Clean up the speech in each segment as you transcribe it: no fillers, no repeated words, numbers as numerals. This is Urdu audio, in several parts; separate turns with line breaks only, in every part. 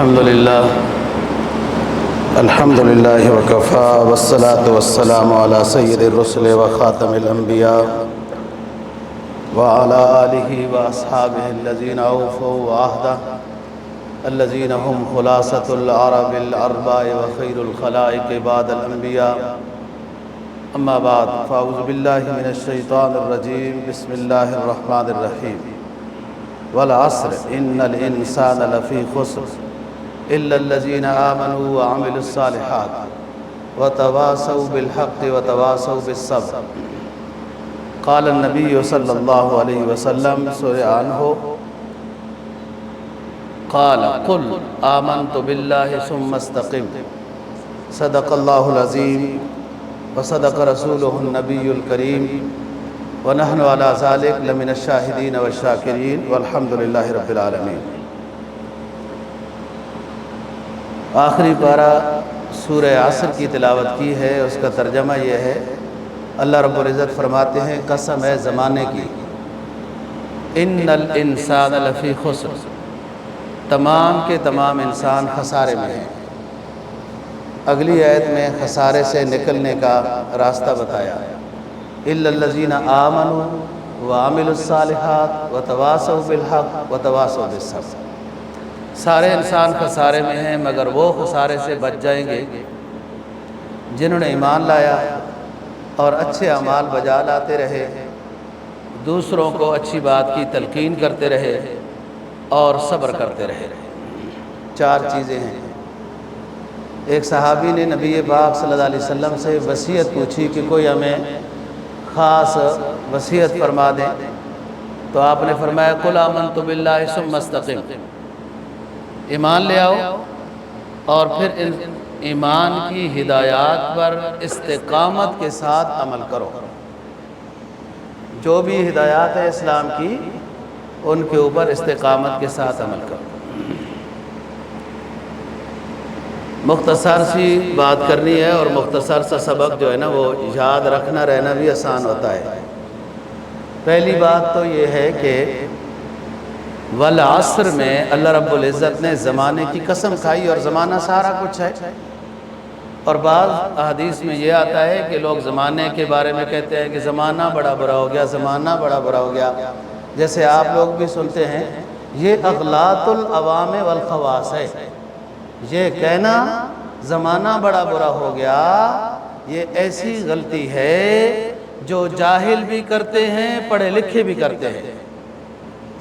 الحمد لله وكفى والصلاة والسلام على سيد الرسل وخاتم الأنبياء وعلى آله وأصحابه الذين أوفوا عهده الذين هم خلاصة العرب الأرباء وخير الخلائق بعد الأنبياء. أما بعد فأعوذ بالله من الشيطان الرجيم. بسم الله الرحمن الرحيم. والعصر إن الإنسان لفي خسر إلا الذين آمنوا وعملوا الصالحات وتواصوا بالحق وتواصوا بالصبر. قال النبي صلى الله عليه وسلم سئل عنه قال قل آمنت بالله ثم استقم. صدق الله العظيم وصدق رسوله النبي الكريم ونحن على ذلك لمن الشاهدين والشاكرين والحمد لله رب العالمين. آخری پارہ سورہ عصر کی تلاوت کی ہے. اس کا ترجمہ یہ ہے، اللہ رب العزت فرماتے ہیں قسم ہے زمانے کی، ان الانسان لفی خسر، تمام کے تمام انسان خسارے میں ہیں. اگلی آیت میں خسارے سے نکلنے کا راستہ بتایا، الا الذین آمنوا وعملوا الصالحات وتواصوا بالحق وتواصوا بالصبر. سارے انسان خسارے میں ہیں مگر وہ خسارے سے بچ جائیں گے جنہوں نے ایمان لایا اور اچھے اعمال بجا لاتے رہے، دوسروں کو اچھی بات کی تلقین کرتے رہے اور صبر کرتے رہے. چار چیزیں ہیں. ایک صحابی نے نبی پاک صلی اللہ علیہ وسلم سے وصیت پوچھی کہ کوئی ہمیں خاص وصیت فرما دیں، تو آپ نے فرمایا قل آمنت باللہ ثم استقم، ایمان لے آؤ اور پھر ایمان کی ہدایات پر استقامت کے ساتھ عمل کرو. جو بھی ہدایات ہے اسلام کی ان کے اوپر استقامت کے ساتھ عمل کرو. مختصر سی بات کرنی ہے اور مختصر سا سبق جو ہے نا وہ یاد رکھنا رہنا بھی آسان ہوتا ہے. پہلی بات تو یہ ہے کہ والعصر میں اللہ رب العزت نے زمانے کی قسم کھائی اور زمانہ سارا کچھ ہے. اور بعض احادیث میں یہ آتا ہے کہ لوگ زمانے کے بارے میں کہتے ہیں کہ زمانہ بڑا برا ہو گیا، زمانہ بڑا برا ہو گیا. جیسے آپ لوگ بھی سنتے ہیں، یہ اغلاط العوام والخواص ہے. یہ کہنا زمانہ بڑا برا ہو گیا یہ ایسی غلطی ہے جو جاہل بھی کرتے ہیں پڑھے لکھے بھی کرتے ہیں.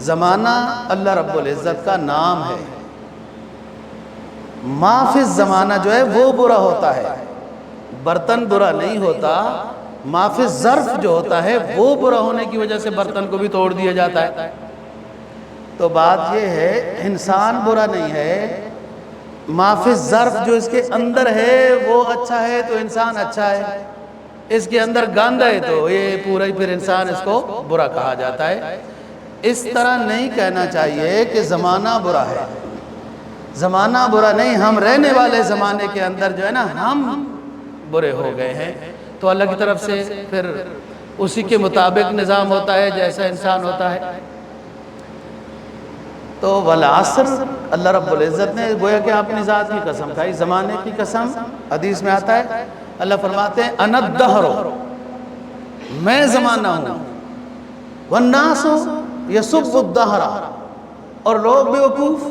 زمانہ اللہ رب العزت کا نام ہے. ما فی الزمانہ جو ہے وہ برا ہوتا ہے، برتن برا نہیں ہوتا. ما فی الظرف جو ہوتا ہے وہ برا ہونے کی وجہ سے برتن کو بھی توڑ دیا جاتا ہے. تو بات یہ ہے انسان برا نہیں ہے، ما فی الظرف جو اس کے اندر ہے وہ اچھا ہے تو انسان اچھا ہے، اس کے اندر گند ہے تو یہ پورا ہی پھر انسان اس کو برا کہا جاتا ہے. اس طرح نہیں کہنا چاہیے کہ زمانہ برا ہے. زمانہ برا نہیں، ہم رہنے والے زمانے کے اندر جو ہے نا ہم برے ہو گئے ہیں. تو اللہ کی طرف سے پھر اسی کے مطابق نظام ہوتا ہے جیسا انسان ہوتا ہے. تو والعصر اللہ رب العزت نے گویا کہ اپنی ذات کی قسم کھائی، زمانے کی قسم. حدیث میں آتا ہے اللہ فرماتے ہیں انا الدہر، میں زمانہ ہوں. والناس یسب الدہر، اور لوگ بیوقوف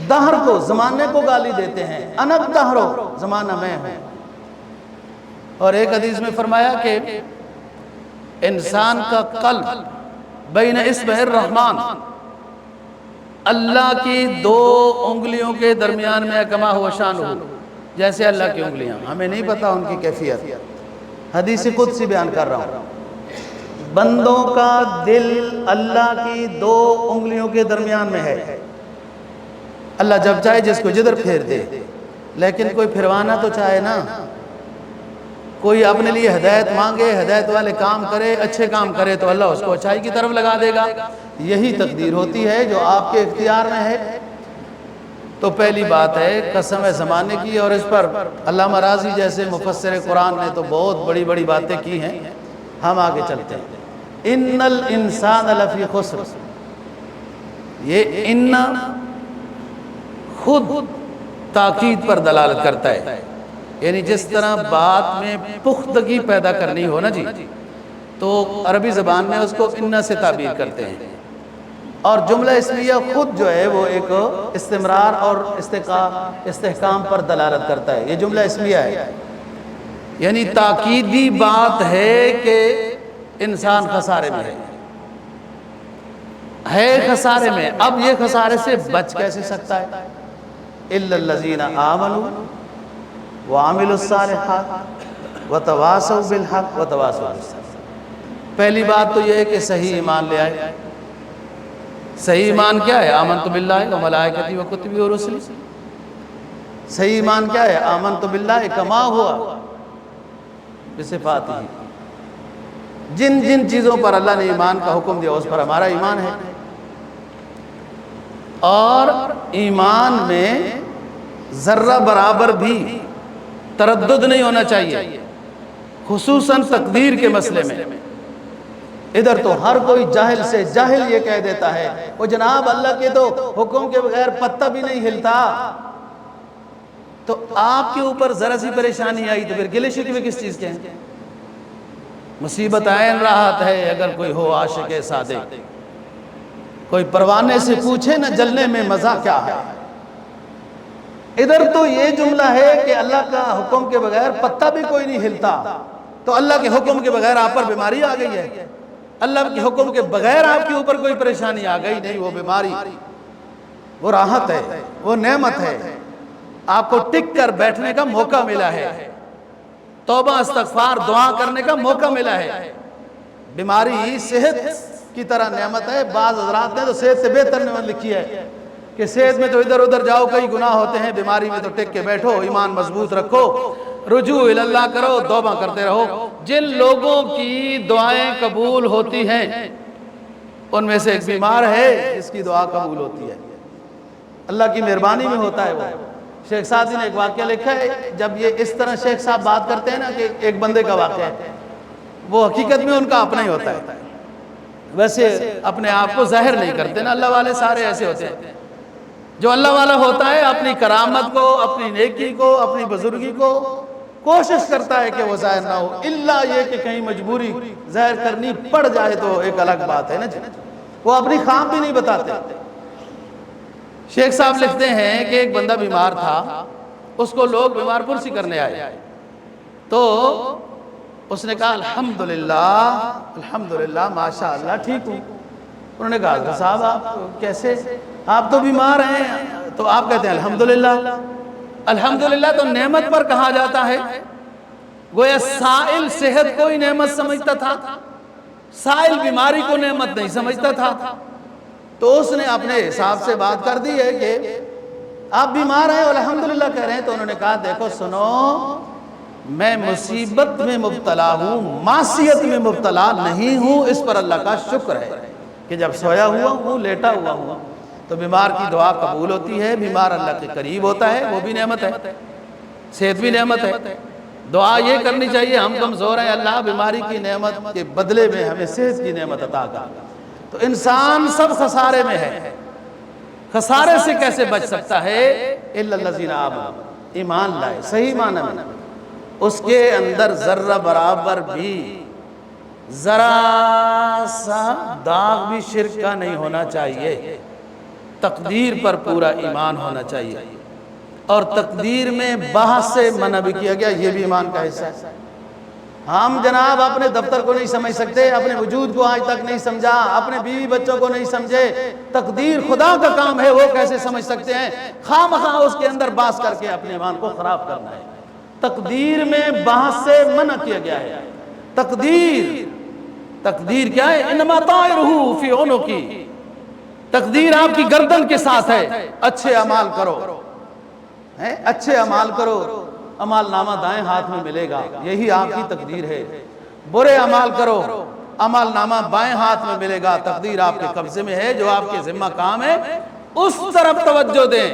دہر کو زمانے کو گالی دیتے ہیں. انا الدہر، زمانہ میں ہوں. اور ایک حدیث میں فرمایا کہ انسان کا قلب بین اصبع الرحمن، اللہ کی دو انگلیوں کے درمیان میں کما ہوا شان ہو، جیسے اللہ کی انگلیاں. ہمیں نہیں پتا ان کی کیفیت، حدیث قدسی بیان کر رہا ہوں. بندوں کا دل اللہ کی دو انگلیوں کے درمیان میں ہے. اللہ جب چاہے جس کو جدھر پھیر دے، لیکن کوئی پھروانا تو چاہے نا. کوئی اپنے لیے ہدایت مانگے، ہدایت والے کام کرے، اچھے کام کرے تو اللہ اس کو اچھائی کی طرف لگا دے گا. یہی تقدیر ہوتی ہے جو آپ کے اختیار میں ہے. تو پہلی بات ہے قسم ہے زمانے کی. اور اس پر علامہ راضی جیسے مفسر قرآن نے تو بہت بڑی بڑی باتیں کی ہیں. ہم آگے چلتے ہیں. ان الانسان لفی خسر، یہ ان خود تاکید پر دلالت کرتا ہے، یعنی جس طرح بات میں پختگی پیدا کرنی ہو نا جی، تو عربی زبان میں اس کو ان سے تعبیر کرتے ہیں، اور جملہ اسمیہ خود جو ہے وہ ایک استمرار اور استحکام پر دلالت کرتا ہے۔ یہ جملہ اسمیہ ہے، یعنی تاکیدی بات ہے کہ انسان خسارے میں ہے خسارے میں۔ اب یہ خسارے سے بچ کیسے سکتا ہے؟ اِلَّا الَّذِينَ آمَنُوا وَعَمِلُوا الصَّالِحَاتِ وَتَوَاصَوْا بِالْحَقِّ وَتَوَاصَوْا بِالصَّبْرِ۔ پہلی بات تو یہ ہے کہ صحیح ایمان لے آئے۔ صحیح ایمان کیا ہے؟ آمنت باللہ وملائکتہ وکتبہ ورسلہ۔ صحیح ایمان کیا ہے؟ آمنت باللہ کما ہوا بصفاتہ، جن جن چیزوں پر اللہ نے ایمان کا حکم دیا اس پر ہمارا ایمان ہے، اور ایمان میں ذرہ برابر بھی تردد نہیں ہونا چاہیے، خصوصاً تقدیر کے مسئلے میں۔ ادھر تو ہر کوئی جاہل سے جاہل یہ کہہ دیتا ہے وہ جناب اللہ کے تو حکم کے بغیر پتہ بھی نہیں ہلتا، تو آپ کے اوپر ذرا سی پریشانی آئی تو پھر گلے شکوے کس چیز کے ہیں؟ مصیبت عین راحت ہے اگر کوئی ہو عاشق صادق، کوئی پروانے سے پوچھے نہ جلنے میں مزہ کیا ہے۔ ادھر تو یہ جملہ ہے کہ اللہ کا حکم کے بغیر پتہ بھی کوئی نہیں ہلتا، تو اللہ کے حکم کے بغیر آپ پر بیماری آ گئی ہے، اللہ کے حکم کے بغیر آپ کے اوپر کوئی پریشانی آ گئی نہیں، وہ بیماری وہ راحت ہے، وہ نعمت ہے، آپ کو ٹک کر بیٹھنے کا موقع ملا ہے، توبہ استغفار دعا کرنے کا موقع ملا ہے۔ بیماری صحت کی طرح نعمت ہے، بعض حضرات نے تو صحت سے بہتر نعمت لکھی ہے کہ صحت میں تو ادھر ادھر جاؤ کئی گناہ ہوتے ہیں، بیماری میں تو ٹک کے بیٹھو، ایمان مضبوط رکھو، رجوع اللہ کرو، توبہ کرتے رہو۔ جن لوگوں کی دعائیں قبول ہوتی ہیں ان میں سے ایک بیمار ہے جس کی دعا قبول ہوتی ہے، اللہ کی مہربانی میں ہوتا ہے وہ۔ شیخ سعدی نے ایک واقعہ لکھا ہے، جب یہ اس طرح شیخ صاحب بات کرتے ہیں نا کہ ایک بندے کا واقعہ ہے، وہ حقیقت میں ان کا اپنا ہی ہوتا ہے، ویسے اپنے آپ کو ظاہر نہیں کرتے نا، اللہ والے سارے ایسے ہوتے ہیں۔ جو اللہ والا ہوتا ہے اپنی کرامت کو، اپنی نیکی کو، اپنی بزرگی کو کوشش کرتا ہے کہ وہ ظاہر نہ ہو، الا یہ کہ کہیں مجبوری ظاہر کرنی پڑ جائے تو ایک الگ بات ہے نا جی، وہ اپنی خواب بھی نہیں بتاتے۔ شیخ صاحب لکھتے ہیں کہ ایک بندہ بیمار تھا، اس کو لوگ بیمار پرسی کرنے آئے، تو اس نے کہا الحمدللہ الحمدللہ ماشاءاللہ ٹھیک ہوں۔ انہوں نے کہا صاحب آپ کیسے، آپ تو بیمار ہیں، تو آپ کہتے ہیں الحمدللہ۔ الحمدللہ تو نعمت پر کہا جاتا ہے، گویا سائل صحت کو ہی نعمت سمجھتا تھا، سائل بیماری کو نعمت نہیں سمجھتا تھا، تو اس نے اپنے حساب سے بات کر دی ہے کہ آپ بیمار ہیں اور الحمدللہ کہہ رہے ہیں۔ تو انہوں نے کہا دیکھو سنو، میں مصیبت میں مبتلا ہوں، معصیت میں مبتلا نہیں ہوں، اس پر اللہ کا شکر ہے کہ جب سویا ہوا ہوں، لیٹا ہوا ہوں، تو بیمار کی دعا قبول ہوتی ہے، بیمار اللہ کے قریب ہوتا ہے، وہ بھی نعمت ہے، صحت بھی نعمت ہے۔ دعا یہ کرنی چاہیے، ہم کمزور ہیں، اللہ بیماری کی نعمت کے بدلے میں ہمیں صحت کی نعمت عطا کر۔ تو انسان سب خسارے میں ہے، خسارے سے کیسے بچ سکتا ہے؟ اِلَّا الَّذِينَ آمَنُوا، ایمان لائے، صحیح معنی میں اس کے اندر ذرہ برابر بھی ذرا سا داغ بھی شرک کا نہیں ہونا چاہیے، تقدیر پر پورا ایمان ہونا چاہیے، اور تقدیر میں بحث سے منع بھی کیا گیا، یہ بھی ایمان کا حصہ ہے۔ ہم جناب اپنے دفتر کو نہیں سمجھ سکتے، اپنے وجود کو آج تک نہیں سمجھا، اپنے بیوی بچوں کو نہیں سمجھے، تقدیر خدا کا کام ہے، وہ کیسے سمجھ سکتے ہیں؟ خواہ مخواہ اس کے اندر بحث کر کے اپنے ایمان کو خراب کرنا ہے۔ تقدیر میں بحث سے منع کیا گیا ہے۔ تقدیر کیا ہے؟ انما طائرہ فی عنقی، تقدیر آپ کی گردن کے ساتھ ہے۔ اچھے اعمال کرو، اچھے اعمال کرو، عمل نامہ دائیں ہاتھ میں ملے گا، یہی آپ کی تقدیر ہے۔ برے اعمال کرو، عمل نامہ بائیں ہاتھ میں ملے گا، تقدیر آپ کے قبضے میں ہے، جو آپ کے ذمہ کام ہے اس طرف توجہ دیں۔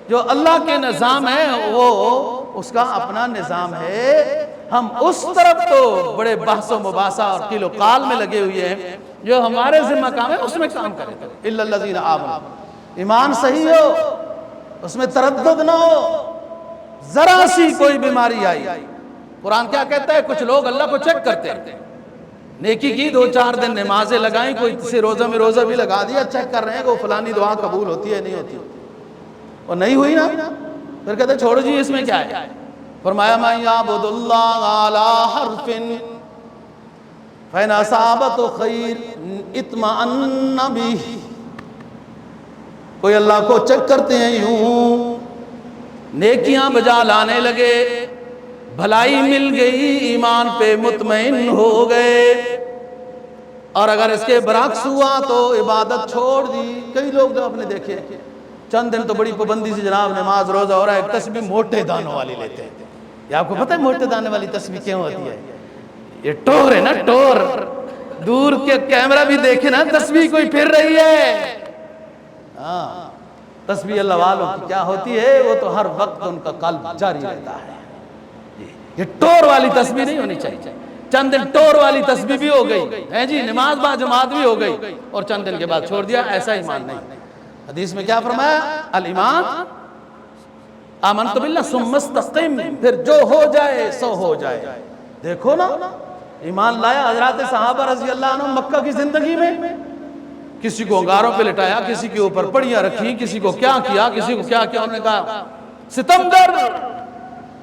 جو اللہ کے نظام ہے وہ اس کا اپنا نظام ہے، ہم اس طرف تو بڑے بحث و مباحثہ اور قیل و قال میں لگے ہوئے ہیں، جو ہمارے ذمہ کام ہے اس میں کام کریں۔ اِلَّا الَّذِينَ آمَنُوا، ایمان صحیح ہو اس میں تردد نہ ہو. ذرا سی کوئی بیماری آئی، قرآن کیا کہتا ہے؟ کچھ لوگ اللہ کو چیک کرتے ہیں. نیکی کی 2-4 دن نمازیں لگائیں، کوئی سے روزہ میں روزہ بھی لگا دیا، چیک کر رہے ہیں کہ وہ فلانی دعا قبول ہوتی ہے نہیں ہوتی، اور نہیں ہوئی نا، پھر کہتے ہیں چھوڑو جی اس میں کیا ہے. فرمایا مَن یعبد اللہ علی حرف فإن أصابته خیر اطمأن بہ. کوئی اللہ کو چیک کرتے ہیں یوں، نیکیاں بجا لانے لگے، بھلائی مل گئی، ایمان پہ مطمئن ہو گئے. اور اگر اس کے برعکس ہوا تو عبادت چھوڑ دی. کئی لوگ جو آپ نے دیکھے چند دن تو بڑی پابندی سے جناب نماز روزہ ہو رہا ہے، ایک تسبیح موٹے دانوں والی لیتے ہیں. یہ آپ کو پتہ ہے موٹے دانے والی تسبیح کیوں ہوتی ہے؟ یہ ٹور ہے نا، ٹور. دور کے کیمرہ بھی دیکھے نا، تسبیح کوئی پھر رہی ہے. ہاں، تسبیح اللہ والوں کی کیا ہوتی ہے؟ وہ تو ہر وقت ان کا قلب جاری رہتا ہے. یہ ٹور والی تسبیح نہیں ہونی چاہیے. چند دن ٹور والی تسبیح بھی ہو گئی ہے جی، نماز با جماعت بھی ہو گئی اور چند دن کے بعد چھوڑ دیا، ایسا ایمان نہیں. حدیث میں کیا فرمایا؟ الایمان آمنت باللہ ثم استقم، پھر جو ہو جائے سو ہو جائے. دیکھو نا، ایمان لایا حضرات صحابہ رضی اللہ عنہ مکہ کی زندگی میں. کسی کو انگاروں پہ لٹایا، کسی کے اوپر پڑیاں رکھی، کسی کو کیا کیا، کسی کو کیا کیا. انہوں نے کہا ستمگر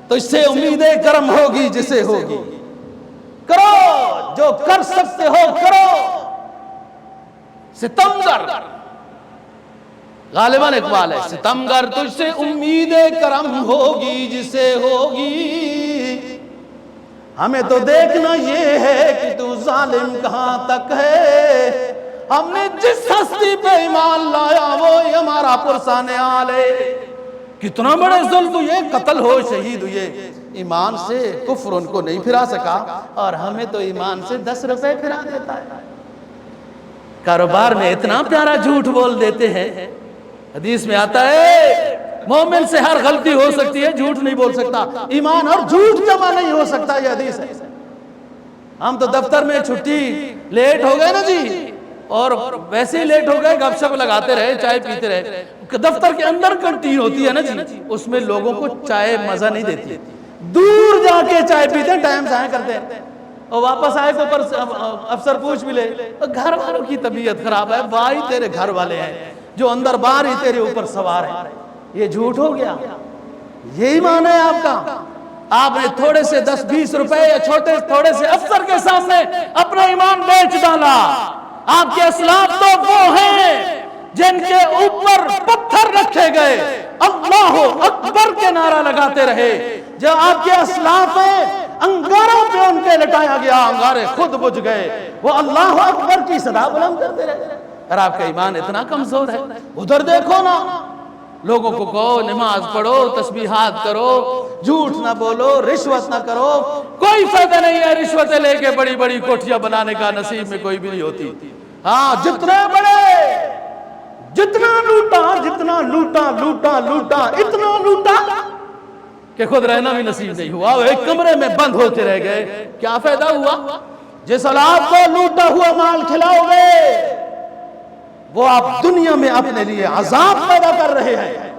تو اس سے امید کرم ہوگی جسے ہوگی، کرو جو کر سکتے ہو کرو. ستمگر غالباً اقبال ہے، ستمگر تجھ سے امید کرم ہوگی جسے ہوگی. ہمیں تو دیکھنا یہ ہے کہ تو ظالم کہاں تک ہے. ہم نے جس ہستی پہ ایمان لایا وہی ہمارا پرسان حال ہے. کتنا بڑے ظلم ہوئے، قتل ہو، شہید ہوئے، ایمان سے کفر ان کو نہیں پھرا سکا، اور ہمیں تو ایمان سے 10 روپے پھرا دیتا ہے. کاروبار میں اتنا پیارا جھوٹ بول دیتے ہیں. حدیث میں آتا ہے مومن سے ہر غلطی ہو سکتی ہے، جھوٹ نہیں بول سکتا. ایمان اور جھوٹ جمع نہیں ہو سکتا، یہ حدیث ہے. ہم تو دفتر میں چھٹی لیٹ ہو گئے نا جی، اور ویسے ہی لیٹ ہو گئے، گپ شپ لگاتے رہے، چائے پیتے رہے. دفتر کے اندر کنٹین ہوتی ہے نا جی، اس میں لوگوں کو چائے مزہ نہیں دیتی. دور جا کے چائے پیتے، ٹائم ضائع کرتے ہیں، اور واپس آئے تو افسر پوچھ بھی لے گھر والوں کی طبیعت خراب ہے. بھائی تیرے گھر والے ہیں جو اندر باہر ہی تیرے اوپر سوار ہیں. یہ جھوٹ ہو گیا. یہی معنی ہے آپ کا. آپ نے تھوڑے سے 10-20 روپے یا چھوٹے تھوڑے سے افسر کے سامنے اپنا ایمان بیچ ڈالا. آپ کے اسلاف تو وہ ہیں جن کے اوپر پتھر رکھے گئے، اللہ اکبر کے نعرہ لگاتے رہے. جو آپ کے اسلاف ہیں انگاروں پہ ان کے لٹایا گیا، انگارے خود بجھ گئے، وہ اللہ اکبر کی صدا بلند کرتے رہے. اور آپ کا ایمان اتنا کمزور ہے. ادھر دیکھو نا، لوگوں کو کہو نماز پڑھو، تسبیحات کرو، جھوٹ نہ بولو، رشوت نہ کرو. کوئی فائدہ نہیں ہے رشوتیں لے کے بڑی بڑی کوٹھیاں بنانے کا، نصیب میں کوئی بھی نہیں ہوتی. ہاں، جتنے بڑے، جتنا لوٹا جتنا لوٹا لوٹا لوٹا اتنا لوٹا کہ خود رہنا بھی نصیب نہیں ہوا، ایک کمرے میں بند ہوتے رہ گئے. کیا فائدہ ہوا؟ جس اولاد کو لوٹا ہوا مال کھلاؤ گے وہ آپ دنیا میں اپنے لیے عذاب پیدا کر رہے ہیں.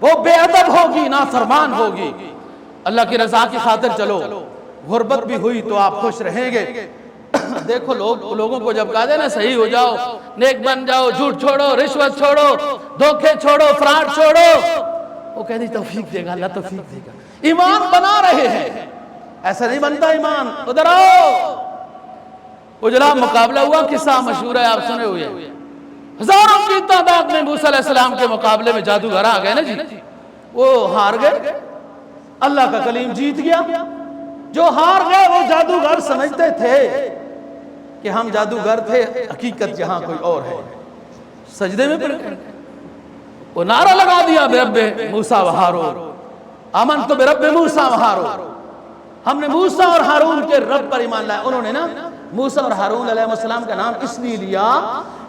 وہ بے ادب ہوگی، نافرمان ہوگی. اللہ کی رضا کی خاطر چلو. غربت بھی ہوئی تو آپ خوش رہیں گے. دیکھو لوگوں کو جب کہا جائے نا صحیح ہو جاؤ، نیک بن جاؤ، جھوٹ چھوڑو، رشوت چھوڑو، دھوکے چھوڑو، فراڈ چھوڑو، وہ کہتی توفیق دے گا، اللہ توفیق دے گا. ایمان بنا رہے ہیں، ایسا نہیں بنتا ایمان. ادھر آؤ. وہ جناب مقابلہ ہوا، قصہ مشہور ہے، آپ سنے ہوئے. ہزاروں کی تعداد میں موسیٰ علیہ السلام کے مقابلے میں جادوگر آ گئے نا جی. وہ ہار گئے، اللہ کا کلیم جیت گیا. جو ہار گئے وہ جادوگر سمجھتے تھے کہ ہم جادوگر تھے، حقیقت یہاں کوئی اور ہے. سجدے میں پڑ گئے. وہ نعرہ لگا دیا برب موسیٰ و ہارون، آمنت برب موسیٰ و ہارون. ہم نے موسیٰ اور ہارون کے رب پر ایمان لایا. انہوں نے نا موسیٰ اور ہارون علیہ السلام کا نام اس لیے لیا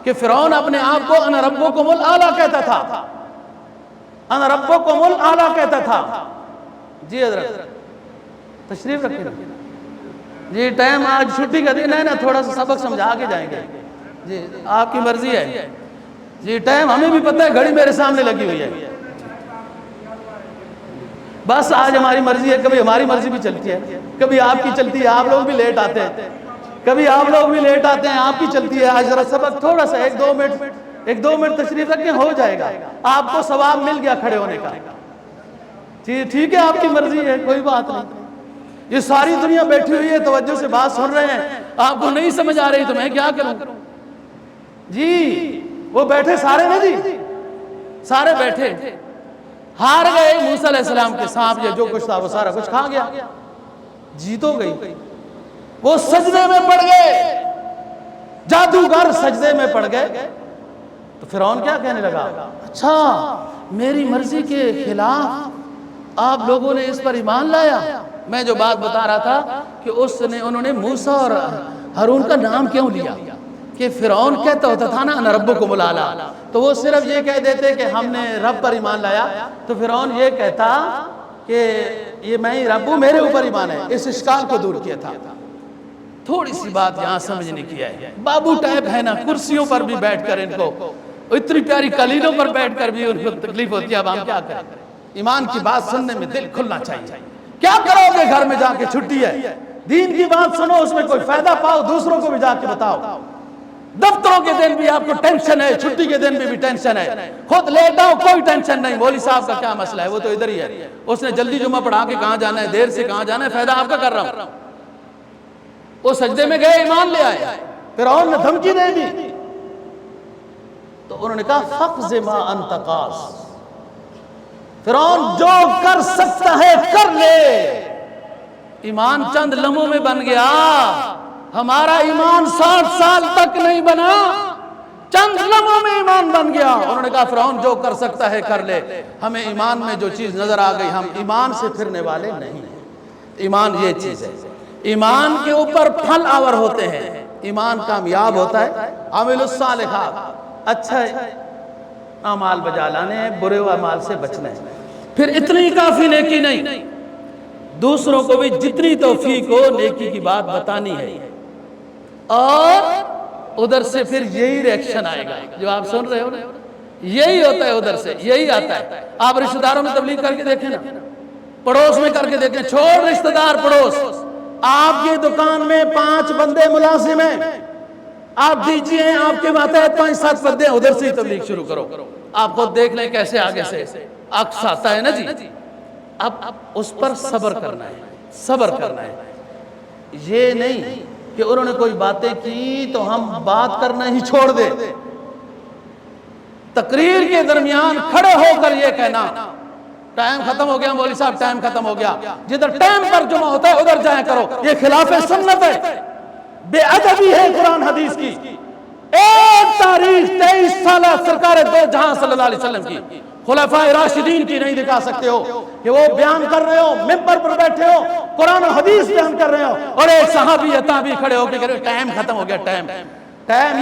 کہ فرعون اپنے آپ کو انا ربکم الاعلیٰ کہتا تھا. انا ربکم الاعلیٰ کہتا تھا. جی حضرت تشریف رکھیں. جی ٹائم آج چھٹی کا دن ہے نا، تھوڑا سا سبق سمجھا کے جائیں گے. جی آپ کی مرضی ہے. جی ٹائم ہمیں بھی پتہ ہے، گھڑی میرے سامنے لگی ہوئی ہے. بس آج ہماری مرضی ہے، کبھی ہماری مرضی بھی چلتی ہے، کبھی آپ کی چلتی ہے، آپ لوگ بھی لیٹ آتے ہیں، کبھی آپ لوگ بھی لیٹ آتے ہیں، آپ کی چلتی ہے۔ آج ذرا سبق تھوڑا سا 1-2 منٹ تشریف رکھیں، ہو جائے گا، آپ کو ثواب مل گیا کھڑے ہونے کا۔ ٹھیک ہے، آپ کی مرضی ہے، کوئی بات نہیں۔ یہ ساری دنیا بیٹھی ہوئی ہے، توجہ سے بات سن رہے ہیں، آپ کو نہیں سمجھ آ رہی تو میں کیا کروں؟ جی وہ بیٹھے سارے نا، جی سارے بیٹھے، ہار گئے موسیٰ علیہ السلام کے سانپ، یہ جو کچھ تھا وہ سارا کچھ کھا گیا، جیت ہو گئی۔ وہ سجدے میں پڑ گئے، جادوگر سجدے میں پڑ گئے، تو فرعون کیا کہنے لگا؟ اچھا میری مرضی کے خلاف آپ لوگوں نے اس پر ایمان لایا؟ میں جو بات بتا رہا تھا کہ انہوں نے موسیٰ اور ہارون کا نام کیوں لیا؟ کہ فرعون کہتا ہوتا تھا نا انا ربکم الاعلی، تو وہ صرف یہ کہہ دیتے کہ ہم نے رب پر ایمان لایا، تو فرعون یہ کہتا کہ یہ میں ہی رب ہوں، میرے اوپر ایمان ہے۔ اس اشکال کو دور کیا تھا۔ تھوڑی سی بات یہاں سمجھنے کی ہے، بابو ٹائپ ہے نا، کرسیوں پر بھی بیٹھ کر ان کو، اتنی پیاری قلیدوں پر بیٹھ کر بھی ان کو تکلیف ہوتی ہے۔ اب ہم کیا کریں؟ ایمان کی بات سننے میں دل کھلنا چاہیے۔ کیا کرو گے گھر میں جا کے؟ چھٹی ہے، دین کی بات سنو، اس میں کوئی فائدہ پاؤ، دوسروں کو بھی جا کے بتاؤ۔ دفتروں کے دن بھی آپ کو ٹینشن ہے، چھٹی کے دن بھی ٹینشن ہے، خود لیٹ آؤ کوئی ٹینشن نہیں۔ مولوی صاحب کا کیا مسئلہ ہے؟ وہ تو ادھر ہی ہے، اس نے جلدی جمعہ پڑھا کے کہاں جانا ہے، دیر سے کہاں جانا ہے، فائدہ آپ کا کر رہا ہوں۔ وہ سجدے میں گئے، ایمان لے آئے، فرعون نے دھمکی دے دی، تو انہوں نے کہا فقض ما انت قاض، فرعون جو کر سکتا ہے کر لے۔ ایمان چند لمحوں میں بن گیا، ہمارا ایمان 60 سال تک نہیں بنا، چند لمحوں میں ایمان بن گیا۔ انہوں نے کہا فرعون جو کر سکتا ہے کر لے، ہمیں ایمان میں جو چیز نظر آ گئی، ہم ایمان سے پھرنے والے نہیں ہیں۔ ایمان یہ چیز ہے، ایمان کے اوپر پھل آور ہوتے ہیں، ایمان کامیاب ہوتا ہے۔ عامل الصالحات، اچھا اعمال بجا لانے ہیں، برے اعمال سے بچنا ہے۔ پھر اتنی کافی نیکی نہیں، دوسروں کو بھی جتنی توفیق ہو نیکی کی بات بتانی ہے، اور ادھر سے پھر یہی ریاکشن آئے گا جو آپ سن رہے ہو، یہی ہوتا ہے، ادھر سے یہی آتا ہے۔ آپ رشتہ داروں میں تبلیغ کر کے دیکھیں نا، پڑوس میں کر کے دیکھیں، چھوڑ رشتہ دار، پڑوس، آپ کی دکان میں 5 بندے ملازم ہیں، آپ دیجئے، آپ کے ماتحت 5-7 بندے، ادھر سے ہی تبلیغ شروع کرو، آپ خود دیکھ لیں کیسے آگے سے عکس آتا ہے نا جی۔ اب اس پر صبر کرنا ہے، صبر کرنا ہے، یہ نہیں کہ انہوں نے کوئی باتیں کی تو ہم بات کرنا ہی چھوڑ دیں۔ تقریر کے درمیان کھڑے ہو کر یہ کہنا ٹائم ختم ہو گیا مولوی صاحب، ٹائم ختم ہو گیا، جدھر ٹائم پر جمعہ ہوتا ہے ادھر جائیں کرو، یہ خلاف سنت ہے، بے ادبی ہے قرآن حدیث کی۔ ایک تاریخ 23 سالہ سرکار دو جہاں صلی اللہ علیہ وسلم کی، خلفائے راشدین کی نہیں دکھا سکتے ہو کہ وہ بیان کر رہے ہو، ممبر پر بیٹھے ہو، قرآن و حدیث بیان کر رہے ہو، اور ایک صحابی یا تابعی کھڑے ہو کے کہہ رہے ہو ٹائم ختم ہو گیا، ٹائم،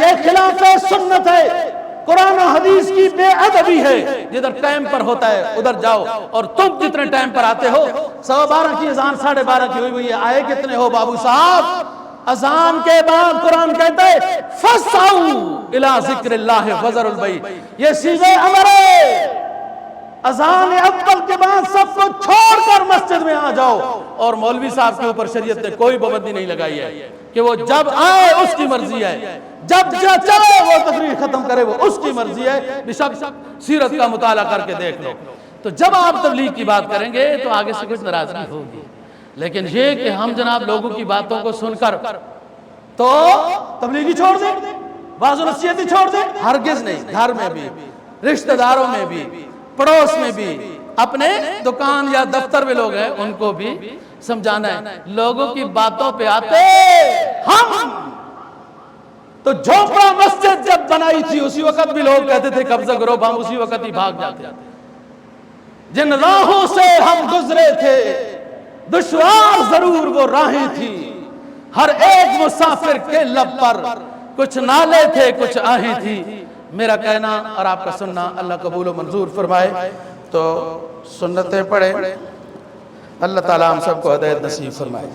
یہ خلاف سنت ہے، قرآن و حدیث کی بے ادبی ہے۔ جدھر ٹائم پر ہوتا ہے ادھر جاؤ، اور تم جتنے ٹائم پر آتے ہو، 12:15 کی اذان 12:30 کی ہوئی ہے، آئے کتنے ہو بابو صاحب؟ اذان کے بعد قرآن کہتا ہے فَاسْعَوْا إِلَىٰ ذِكْرِ اللَّهِ وَذَرُوا الْبَيْعَ، یہ صیغہ امر ہے، اذان اول کے بعد سب کو چھوڑ کر مسجد میں آ جاؤ۔ اور مولوی صاحب کے اوپر شریعت نے کوئی پابندی نہیں لگائی ہے کہ وہ جب آئے اس کی مرضی ہے، جب چلے وہ تقریر ختم کرے وہ اس کی مرضی ہے، بشک سیرت کا مطالعہ کر کے دیکھ لو۔ تو جب آپ تبلیغ کی بات کریں گے تو آگے سے کچھ ناراضگی ہوگی، لیکن یہ کہ ہم جناب لوگوں کی باتوں کو سن کر تو تبلیغی چھوڑ دیں، واعظ و نصیحتی چھوڑ دیں، ہرگز نہیں۔ گھر میں بھی، رشتہ داروں میں بھی، پڑوس میں بھی، اپنے دکان یا دفتر میں لوگ ہیں ان کو بھی سمجھانا ہے۔ لوگوں کی باتوں پہ آتے ہم تو جھوپڑا مسجد جب بنائی تھی اسی وقت بھی لوگ کہتے تھے قبضہ کرو، ہم اسی وقت ہی بھاگ جاتے۔ جن راہوں سے ہم گزرے تھے دشوار ضرور وہ راہیں تھی، ہر ایک مسافر کے لب پر کچھ نالے تھے کچھ آہیں تھی۔ میرا کہنا اور آپ کا سننا اللہ قبول و منظور فرمائے، تو سنتیں پڑھیں، اللہ تعالیٰ ہم سب کو ہدایت نصیب فرمائے۔